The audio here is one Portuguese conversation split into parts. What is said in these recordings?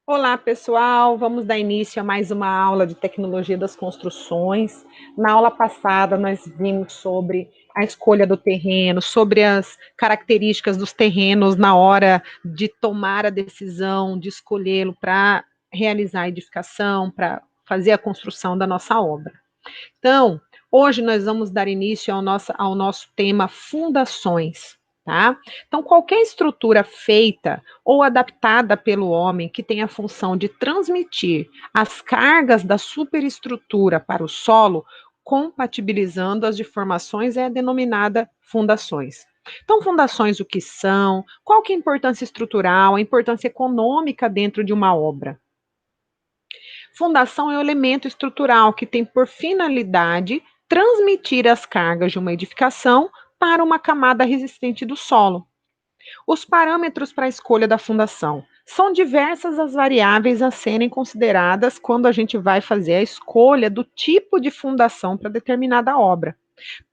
Olá, pessoal. Vamos dar início a mais uma aula de tecnologia das construções. Na aula passada, nós vimos sobre a escolha do terreno, sobre as características dos terrenos na hora de tomar a decisão de escolhê-lo para realizar a edificação, para fazer a construção da nossa obra. Então, hoje nós vamos dar início ao nosso tema fundações, tá? Então, qualquer estrutura feita ou adaptada pelo homem que tenha a função de transmitir as cargas da superestrutura para o solo, compatibilizando as deformações, é denominada fundações. Então, fundações o que são? Qual que é a importância estrutural, a importância econômica dentro de uma obra? Fundação é o elemento estrutural que tem por finalidade transmitir as cargas de uma edificação para uma camada resistente do solo. Os parâmetros para a escolha da fundação. São diversas as variáveis a serem consideradas quando a gente vai fazer a escolha do tipo de fundação para determinada obra.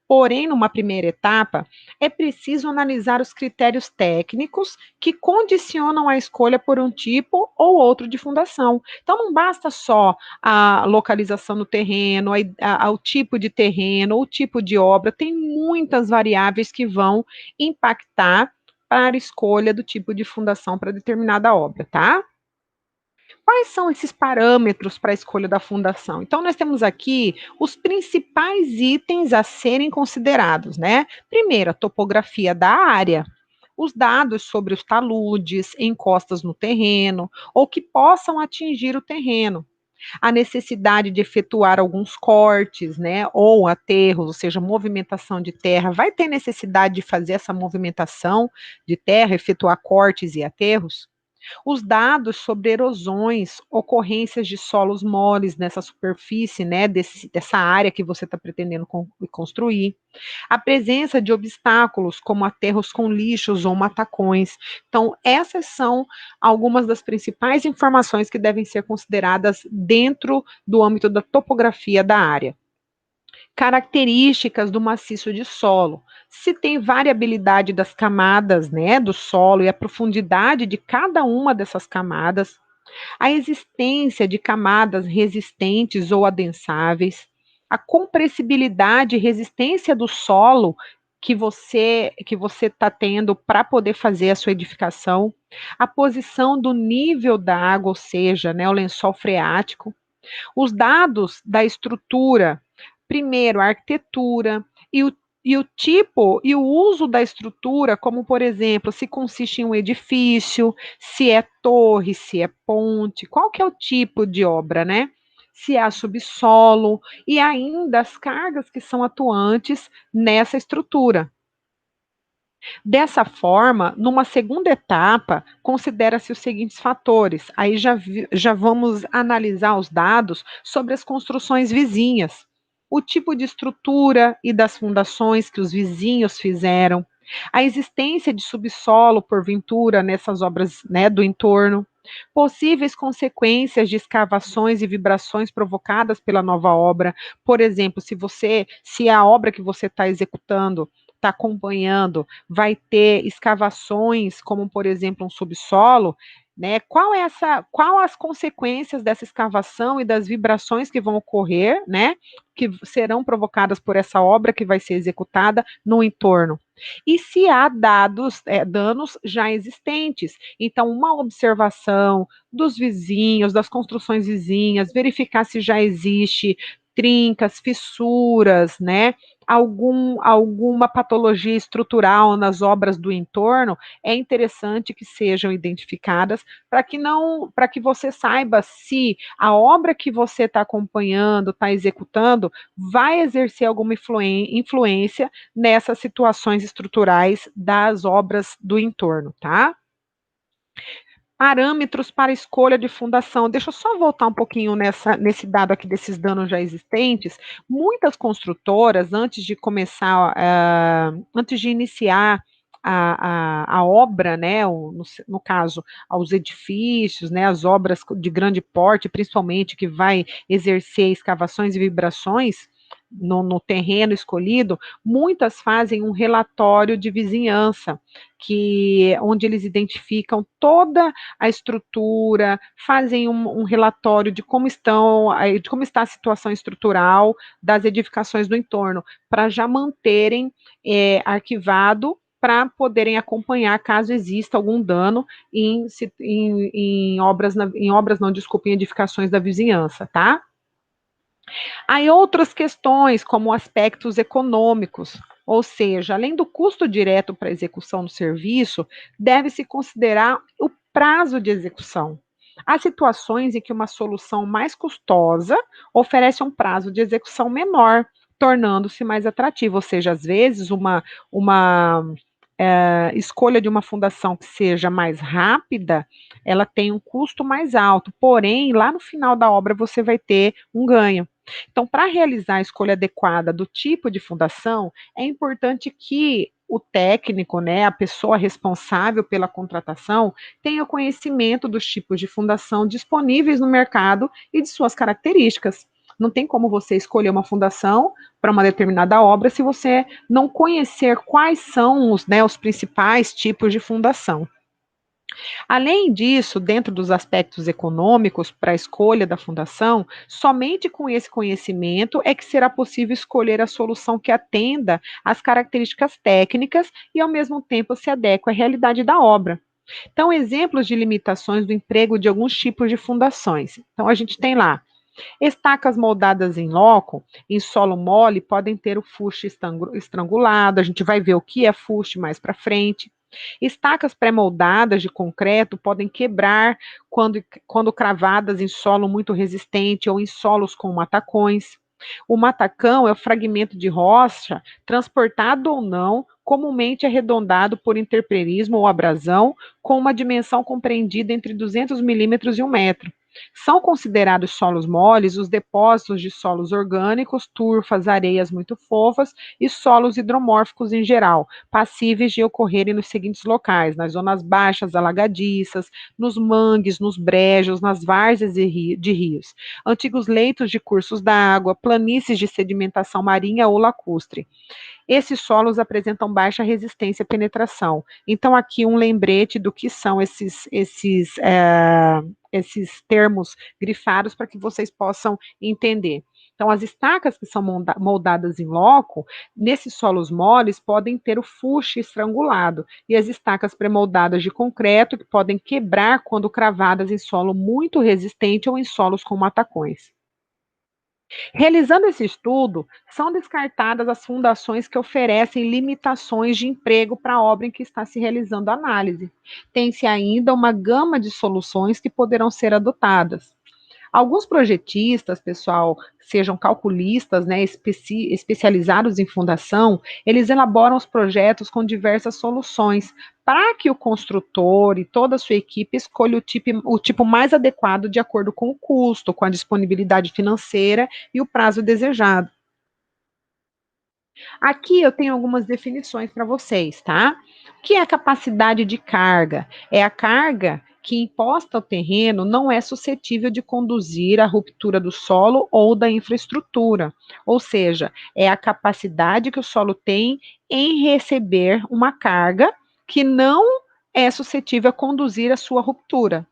Porém, numa primeira etapa, é preciso analisar os critérios técnicos que condicionam a escolha por um tipo ou outro de fundação. Então, não basta só a localização do terreno, o tipo de terreno, o tipo de obra, tem muitas variáveis que vão impactar para a escolha do tipo de fundação para determinada obra, tá? Quais são esses parâmetros para a escolha da fundação? Então, nós temos aqui os principais itens a serem considerados, né? Primeiro, a topografia da área, os dados sobre os taludes, encostas no terreno, ou que possam atingir o terreno. A necessidade de efetuar alguns cortes, né, ou aterros, ou seja, movimentação de terra, vai ter necessidade de fazer essa movimentação de terra, efetuar cortes e aterros? Os dados sobre erosões, ocorrências de solos moles nessa superfície, né, dessa área que você está pretendendo construir, a presença de obstáculos, como aterros com lixos ou matacões. Então, essas são algumas das principais informações que devem ser consideradas dentro do âmbito da topografia da área. Características do maciço de solo. Se tem variabilidade das camadas, né, do solo e a profundidade de cada uma dessas camadas, a existência de camadas resistentes ou adensáveis, a compressibilidade e resistência do solo que você está tendo para poder fazer a sua edificação, a posição do nível da água, ou seja, né, o lençol freático, os dados da estrutura, primeiro, a arquitetura e o tipo e o uso da estrutura, como, por exemplo, se consiste em um edifício, se é torre, se é ponte, qual que é o tipo de obra, né? Se há subsolo e ainda as cargas que são atuantes nessa estrutura. Dessa forma, numa segunda etapa, considera-se os seguintes fatores. Aí já vamos analisar os dados sobre as construções vizinhas, o tipo de estrutura e das fundações que os vizinhos fizeram, a existência de subsolo, porventura, nessas obras, né, do entorno, possíveis consequências de escavações e vibrações provocadas pela nova obra. Por exemplo, se a obra que você está executando está acompanhando, vai ter escavações, como por exemplo um subsolo, né? Qual as consequências dessa escavação e das vibrações que vão ocorrer, né? Que serão provocadas por essa obra que vai ser executada no entorno. E se há danos já existentes. Então, uma observação dos vizinhos, das construções vizinhas, verificar se já existe trincas, fissuras, né? Alguma patologia estrutural nas obras do entorno, é interessante que sejam identificadas para que você saiba se a obra que você está acompanhando, está executando, vai exercer alguma influência nessas situações estruturais das obras do entorno, tá? Parâmetros para escolha de fundação. Deixa eu só voltar um pouquinho nesse dado aqui desses danos já existentes. Muitas construtoras, antes de começar, antes de iniciar a obra, né, no caso, aos edifícios, né, as obras de grande porte, principalmente, que vai exercer escavações e vibrações, no terreno escolhido, muitas fazem um relatório de vizinhança, onde eles identificam toda a estrutura, fazem um relatório de como está a situação estrutural das edificações do entorno, para já manterem arquivado para poderem acompanhar caso exista algum dano em obras, não, desculpe, em edificações da vizinhança, tá? Há outras questões, como aspectos econômicos, ou seja, além do custo direto para a execução do serviço, deve-se considerar o prazo de execução. Há situações em que uma solução mais custosa oferece um prazo de execução menor, tornando-se mais atrativo, ou seja, às vezes uma escolha de uma fundação que seja mais rápida, ela tem um custo mais alto, porém, lá no final da obra você vai ter um ganho. Então, para realizar a escolha adequada do tipo de fundação, é importante que o técnico, né, a pessoa responsável pela contratação, tenha conhecimento dos tipos de fundação disponíveis no mercado e de suas características. Não tem como você escolher uma fundação para uma determinada obra se você não conhecer quais são os principais tipos de fundação. Além disso, dentro dos aspectos econômicos para a escolha da fundação, somente com esse conhecimento é que será possível escolher a solução que atenda às características técnicas e, ao mesmo tempo, se adeque à realidade da obra. Então, exemplos de limitações do emprego de alguns tipos de fundações. Então, a gente tem lá estacas moldadas em loco, em solo mole, podem ter o fuste estrangulado, a gente vai ver o que é fuste mais para frente. Estacas pré-moldadas de concreto podem quebrar quando cravadas em solo muito resistente ou em solos com matacões. O matacão é o fragmento de rocha, transportado ou não, comumente arredondado por interperismo ou abrasão, com uma dimensão compreendida entre 200 milímetros e 1 metro. São considerados solos moles os depósitos de solos orgânicos, turfas, areias muito fofas e solos hidromórficos em geral, passíveis de ocorrerem nos seguintes locais: nas zonas baixas alagadiças, nos mangues, nos brejos, nas várzeas de rios, antigos leitos de cursos d'água, planícies de sedimentação marinha ou lacustre. Esses solos apresentam baixa resistência à penetração. Então, aqui um lembrete do que são esses termos grifados para que vocês possam entender. Então, as estacas que são moldadas em loco, nesses solos moles, podem ter o fuste estrangulado, e as estacas pré-moldadas de concreto, que podem quebrar quando cravadas em solo muito resistente ou em solos com matacões. Realizando esse estudo, são descartadas as fundações que oferecem limitações de emprego para a obra em que está se realizando a análise. Tem-se ainda uma gama de soluções que poderão ser adotadas. Alguns projetistas, pessoal, sejam calculistas, né, especializados em fundação, eles elaboram os projetos com diversas soluções para que o construtor e toda a sua equipe escolha o tipo mais adequado de acordo com o custo, com a disponibilidade financeira e o prazo desejado. Aqui eu tenho algumas definições para vocês, tá? O que é a capacidade de carga? É a carga que imposta ao terreno não é suscetível de conduzir à ruptura do solo ou da infraestrutura. Ou seja, é a capacidade que o solo tem em receber uma carga que não é suscetível a conduzir à sua ruptura.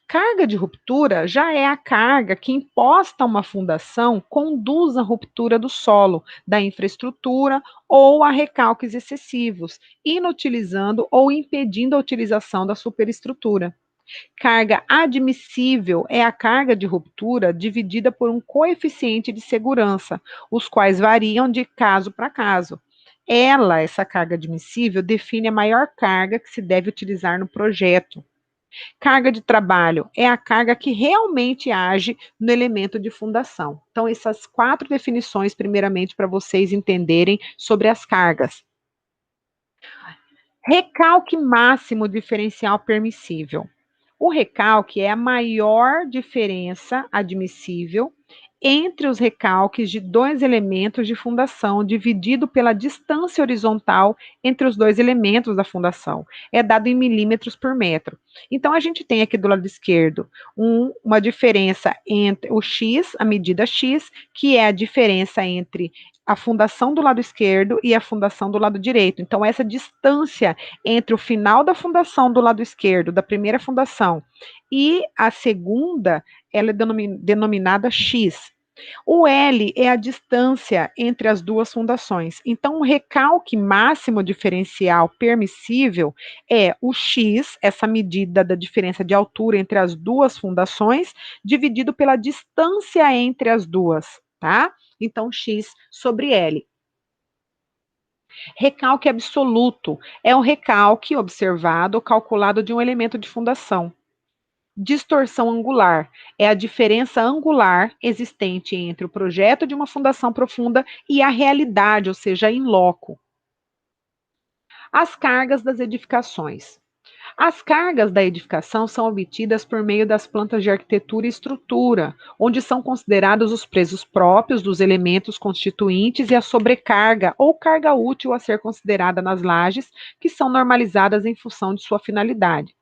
Carga de ruptura já é a carga que, imposta a uma fundação, conduz à ruptura do solo, da infraestrutura ou a recalques excessivos, inutilizando ou impedindo a utilização da superestrutura. Carga admissível é a carga de ruptura dividida por um coeficiente de segurança, os quais variam de caso para caso. Essa carga admissível, define a maior carga que se deve utilizar no projeto. Carga de trabalho é a carga que realmente age no elemento de fundação. Então, essas 4 definições, primeiramente, para vocês entenderem sobre as cargas. Recalque máximo diferencial permissível. O recalque é a maior diferença admissível entre os recalques de dois elementos de fundação, dividido pela distância horizontal entre os dois elementos da fundação. É dado em milímetros por metro. Então, a gente tem aqui do lado esquerdo uma diferença entre o x, a medida x, que é a diferença entre a fundação do lado esquerdo e a fundação do lado direito. Então, essa distância entre o final da fundação do lado esquerdo, da primeira fundação, e a segunda, ela é denominada x. O L é a distância entre as duas fundações. Então, o recalque máximo diferencial permissível é o x, essa medida da diferença de altura entre as duas fundações, dividido pela distância entre as duas, tá? Então, x sobre L. Recalque absoluto é o recalque observado ou calculado de um elemento de fundação. Distorção angular é a diferença angular existente entre o projeto de uma fundação profunda e a realidade, ou seja, in loco. As cargas das edificações. As cargas da edificação são obtidas por meio das plantas de arquitetura e estrutura, onde são considerados os pesos próprios dos elementos constituintes e a sobrecarga ou carga útil a ser considerada nas lajes, que são normalizadas em função de sua finalidade.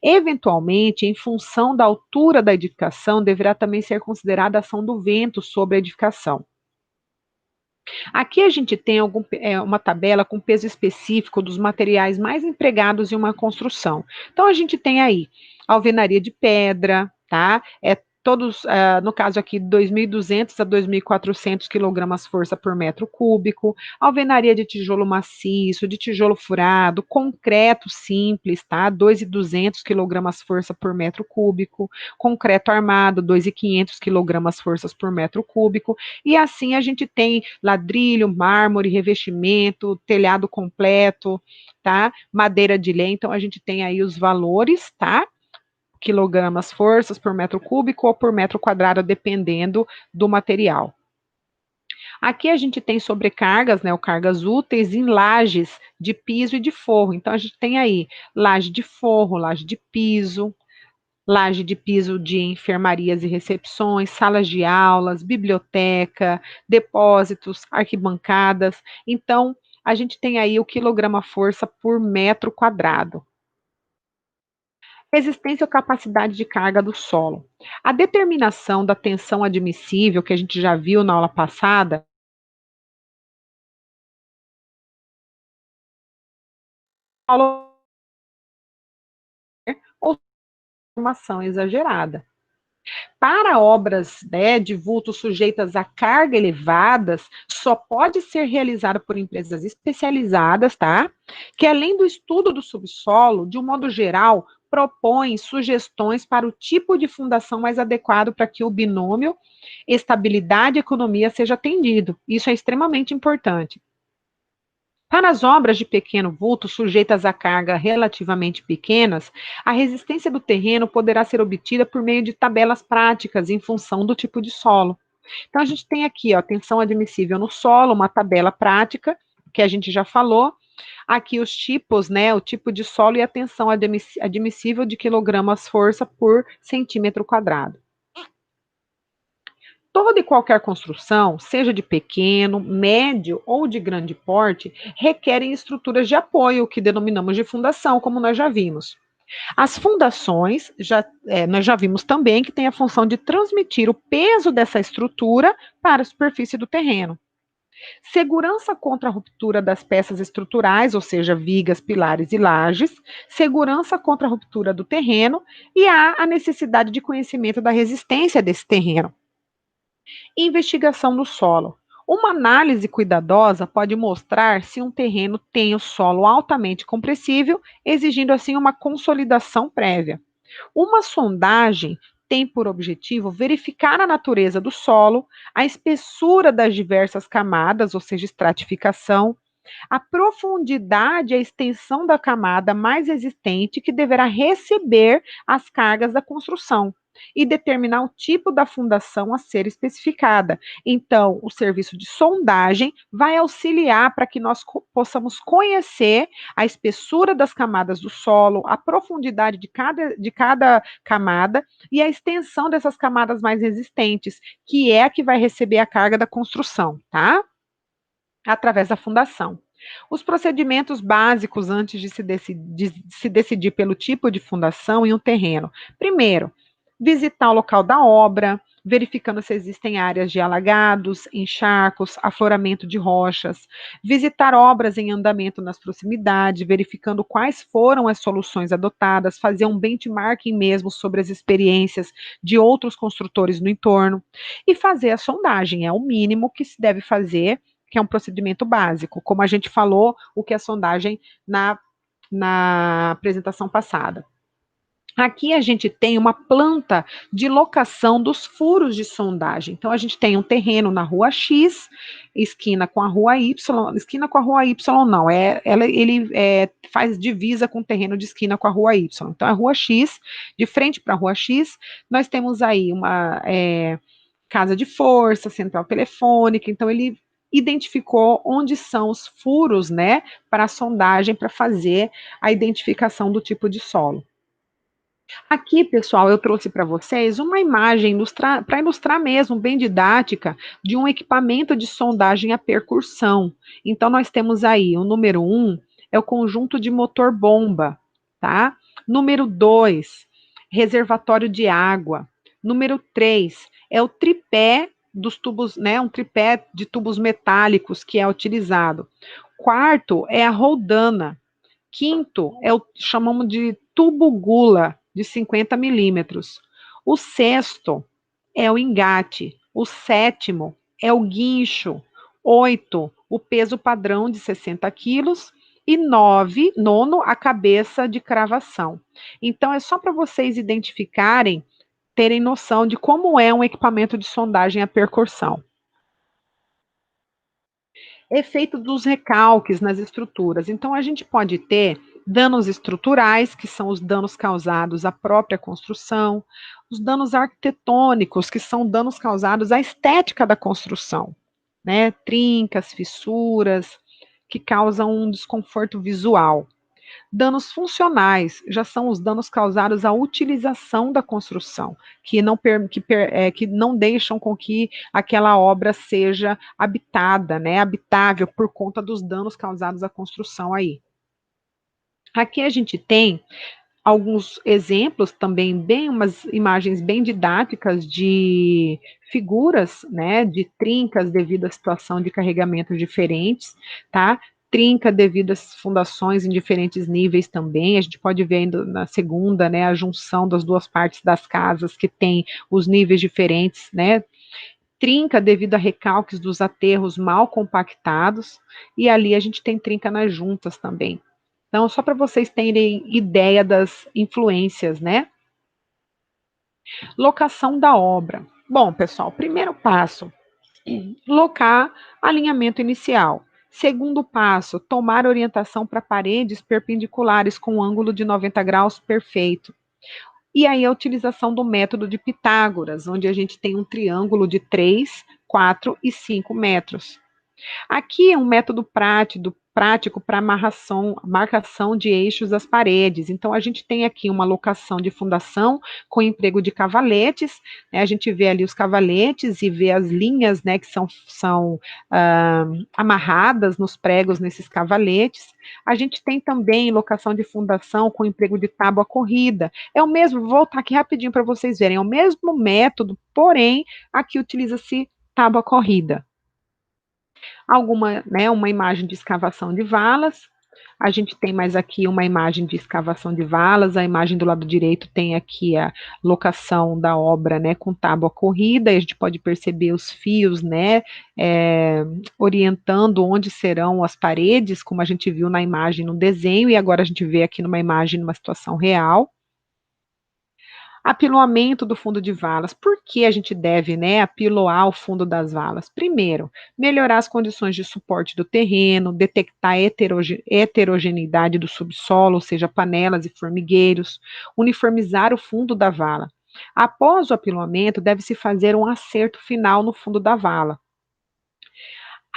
Eventualmente, em função da altura da edificação, deverá também ser considerada a ação do vento sobre a edificação. Aqui a gente tem uma tabela com peso específico dos materiais mais empregados em uma construção. Então, a gente tem aí alvenaria de pedra, tá? Todos, no caso aqui, 2.200 a 2.400 quilogramas força por metro cúbico, alvenaria de tijolo maciço, de tijolo furado, concreto simples, tá? 2.200 quilogramas força por metro cúbico, concreto armado, 2.500 quilogramas forças por metro cúbico, e assim a gente tem ladrilho, mármore, revestimento, telhado completo, tá? Madeira de lei, então a gente tem aí os valores, tá? Quilogramas forças por metro cúbico ou por metro quadrado, dependendo do material. Aqui a gente tem sobrecargas, né, ou cargas úteis em lajes de piso e de forro. Então a gente tem aí laje de forro, laje de piso de enfermarias e recepções, salas de aulas, biblioteca, depósitos, arquibancadas. Então, a gente tem aí o quilograma-força por metro quadrado. Resistência ou capacidade de carga do solo. A determinação da tensão admissível, que a gente já viu na aula passada, solo ou formação exagerada. Para obras, né, de vulto sujeitas a carga elevadas, só pode ser realizada por empresas especializadas, tá? Que além do estudo do subsolo, de um modo geral, propõem sugestões para o tipo de fundação mais adequado para que o binômio estabilidade e economia seja atendido. Isso é extremamente importante. Para as obras de pequeno vulto, sujeitas a carga relativamente pequenas, a resistência do terreno poderá ser obtida por meio de tabelas práticas em função do tipo de solo. Então, a gente tem aqui, ó, tensão admissível no solo, uma tabela prática, que a gente já falou. Aqui os tipos, né, o tipo de solo e a tensão admissível de quilogramas força por centímetro quadrado. Toda e qualquer construção, seja de pequeno, médio ou de grande porte, requerem estruturas de apoio, que denominamos de fundação, como nós já vimos. As fundações, nós já vimos também que tem a função de transmitir o peso dessa estrutura para a superfície do terreno. Segurança contra a ruptura das peças estruturais, ou seja, vigas, pilares e lajes, segurança contra a ruptura do terreno, e há a necessidade de conhecimento da resistência desse terreno. Investigação do solo. Uma análise cuidadosa pode mostrar se um terreno tem o solo altamente compressível, exigindo assim uma consolidação prévia. Uma sondagem tem por objetivo verificar a natureza do solo, a espessura das diversas camadas, ou seja, estratificação, a profundidade e a extensão da camada mais existente que deverá receber as cargas da construção. e determinar o tipo da fundação a ser especificada. Então, o serviço de sondagem vai auxiliar para que nós possamos conhecer a espessura das camadas do solo, a profundidade de cada camada e a extensão dessas camadas mais resistentes, que é a que vai receber a carga da construção, tá? Através da fundação. Os procedimentos básicos antes de se decidir pelo tipo de fundação em um terreno. Primeiro, visitar o local da obra, verificando se existem áreas de alagados, encharcos, afloramento de rochas, visitar obras em andamento nas proximidades, verificando quais foram as soluções adotadas, fazer um benchmarking mesmo sobre as experiências de outros construtores no entorno e fazer a sondagem, é o mínimo que se deve fazer, que é um procedimento básico, como a gente falou, o que é sondagem na apresentação passada. Aqui a gente tem uma planta de locação dos furos de sondagem. Então, a gente tem um terreno na rua X, esquina com a rua Y, esquina com a rua Y não, ele faz divisa com o terreno de esquina com a rua Y. Então, a rua X, de frente para a rua X, nós temos aí uma casa de força, central telefônica, então ele identificou onde são os furos, né, para a sondagem, para fazer a identificação do tipo de solo. Aqui, pessoal, eu trouxe para vocês uma imagem para ilustrar mesmo, bem didática, de um equipamento de sondagem a percussão. Então, nós temos aí o número 1 é o conjunto de motor-bomba, tá? Número 2, reservatório de água. Número 3 é o tripé dos tubos, né? Um tripé de tubos metálicos que é utilizado. Quarto é a roldana. Quinto é o chamamos de tubo gula de 50 milímetros. O sexto é o engate. O sétimo é o guincho. Oito, o peso padrão de 60 quilos. E nono, a cabeça de cravação. Então, é só para vocês identificarem, terem noção de como é um equipamento de sondagem a percussão. Efeito dos recalques nas estruturas. Então, a gente pode ter danos estruturais, que são os danos causados à própria construção, os danos arquitetônicos, que são danos causados à estética da construção, né? Trincas, fissuras, que causam um desconforto visual. Danos funcionais já são os danos causados à utilização da construção, que não deixam com que aquela obra seja habitada, né, habitável por conta dos danos causados à construção aí. Aqui a gente tem alguns exemplos também, bem umas imagens bem didáticas de figuras, né, de trincas devido à situação de carregamentos diferentes, tá? Trinca devido às fundações em diferentes níveis também. A gente pode ver na segunda, né, a junção das duas partes das casas que tem os níveis diferentes, né? Trinca devido a recalques dos aterros mal compactados, e ali a gente tem trinca nas juntas também. Então, só para vocês terem ideia das influências, né? Locação da obra. Bom, pessoal, primeiro passo, locar alinhamento inicial. Segundo passo, tomar orientação para paredes perpendiculares com ângulo de 90 graus perfeito. E aí a utilização do método de Pitágoras, onde a gente tem um triângulo de 3, 4 e 5 metros. Aqui é um método prático para marcação de eixos das paredes. Então, a gente tem aqui uma locação de fundação com emprego de cavaletes, né? A gente vê ali os cavaletes e vê as linhas, né, que são amarradas nos pregos nesses cavaletes. A gente tem também locação de fundação com emprego de tábua corrida. É o mesmo, vou voltar aqui rapidinho para vocês verem, é o mesmo método, porém, aqui utiliza-se tábua corrida. Uma imagem de escavação de valas. A gente tem mais aqui uma imagem de escavação de valas. A imagem do lado direito tem aqui a locação da obra, né, com tábua corrida. E a gente pode perceber os fios, né, orientando onde serão as paredes, como a gente viu na imagem no desenho, e agora a gente vê aqui numa imagem, numa situação real. Apiloamento do fundo de valas. Por que a gente deve, né, apiloar o fundo das valas? Primeiro, melhorar as condições de suporte do terreno, detectar a heterogeneidade do subsolo, ou seja, panelas e formigueiros, uniformizar o fundo da vala. Após o apilamento, deve-se fazer um acerto final no fundo da vala.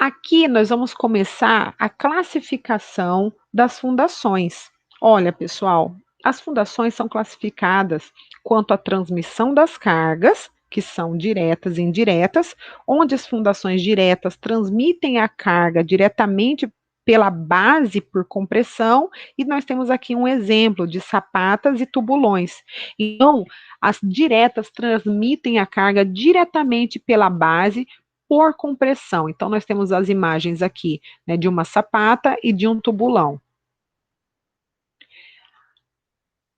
Aqui nós vamos começar a classificação das fundações. Olha, pessoal, as fundações são classificadas quanto à transmissão das cargas, que são diretas e indiretas, onde as fundações diretas transmitem a carga diretamente pela base por compressão, e nós temos aqui um exemplo de sapatas e tubulões. Então, as diretas transmitem a carga diretamente pela base por compressão. Então, nós temos as imagens aqui, né, de uma sapata e de um tubulão.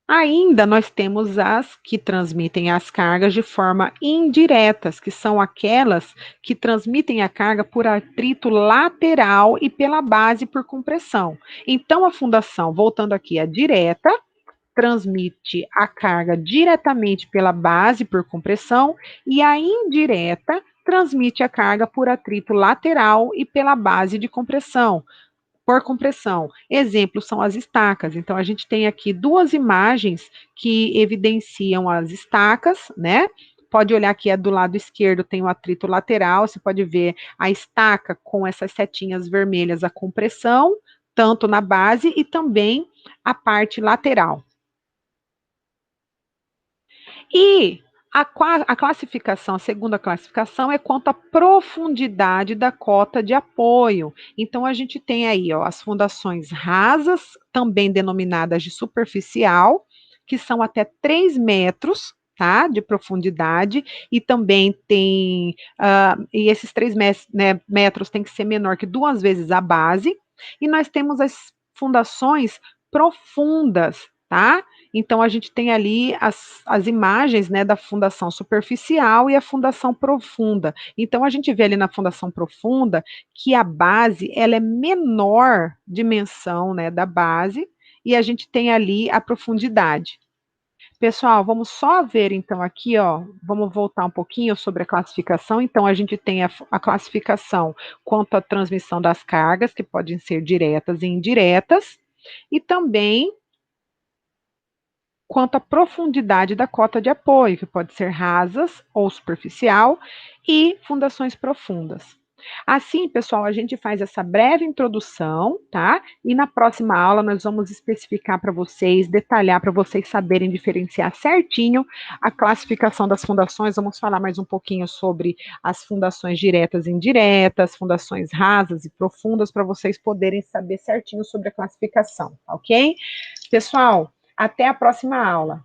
Ainda nós temos as que transmitem as cargas de forma indiretas, que são aquelas que transmitem a carga por atrito lateral e pela base por compressão. Então, a fundação, voltando aqui, a direta, transmite a carga diretamente pela base por compressão e a indireta transmite a carga por atrito lateral e pela base de compressão, por compressão. Exemplos são as estacas. Então, a gente tem aqui duas imagens que evidenciam as estacas, né? Pode olhar aqui, do lado esquerdo tem o atrito lateral, você pode ver a estaca com essas setinhas vermelhas, a compressão, tanto na base e também a parte lateral. E a classificação, a segunda classificação é quanto à profundidade da cota de apoio. Então, a gente tem aí, ó, as fundações rasas, também denominadas de superficial, que são até 3 metros, tá, de profundidade, e também tem, e esses 3 né, metros tem que ser menor que 2 vezes a base, e nós temos as fundações profundas, tá? Então, a gente tem ali as imagens, né, da fundação superficial e a fundação profunda. Então, a gente vê ali na fundação profunda que a base ela é menor dimensão, né, da base, e a gente tem ali a profundidade. Pessoal, vamos só ver então aqui, ó, vamos voltar um pouquinho sobre a classificação. Então, a gente tem a classificação quanto à transmissão das cargas, que podem ser diretas e indiretas, e também quanto à profundidade da cota de apoio, que pode ser rasas ou superficial, e fundações profundas. Assim, pessoal, a gente faz essa breve introdução, tá? E na próxima aula nós vamos especificar para vocês, detalhar para vocês saberem diferenciar certinho a classificação das fundações. Vamos falar mais um pouquinho sobre as fundações diretas e indiretas, fundações rasas e profundas, para vocês poderem saber certinho sobre a classificação, ok? Pessoal, até a próxima aula.